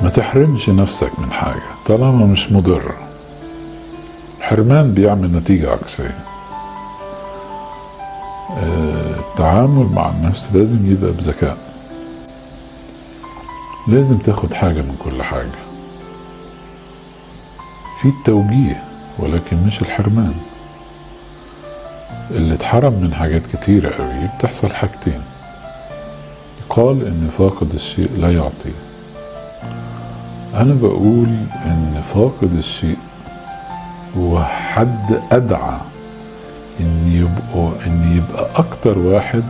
ما تحرمش نفسك من حاجة طالما مش مضرة. الحرمان بيعمل نتيجة عكسية. التعامل مع النفس لازم يبقى بذكاء، لازم تاخد حاجة من كل حاجة، في التوجيه ولكن مش الحرمان. اللي اتحرم من حاجات كتيرة قوي بتحصل حاجتين: يقال ان فاقد الشيء لا يعطي. انا بقول ان فاقد الشيء هو حد ادعى ان يبقى اكتر واحد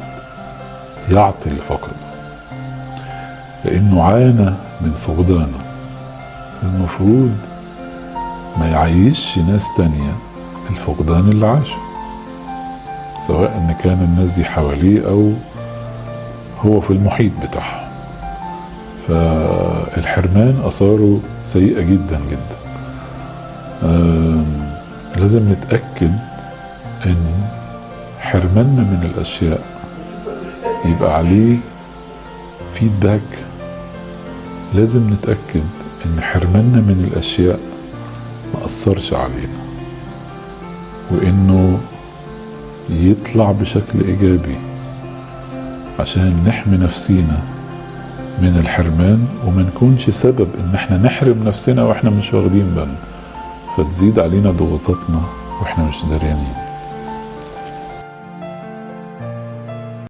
يعطي اللي فقده، لانه عانى من فقدانه. المفروض ما يعيش ناس تانية الفقدان اللي عاشه، سواء ان كان الناس دي حواليه او هو في المحيط بتاعه. فالحرمان اثاره سيئة جدا جدا. لازم نتأكد ان حرماننا من الاشياء يبقى عليه فيدباك. لازم نتأكد ان حرماننا من الاشياء ما اثرش علينا، وانه يطلع بشكل ايجابي عشان نحمي نفسينا من الحرمان، وما نكونش سبب ان احنا نحرم نفسنا واحنا مش واخدين بالنا، فتزيد علينا ضغوطاتنا واحنا مش داريانين.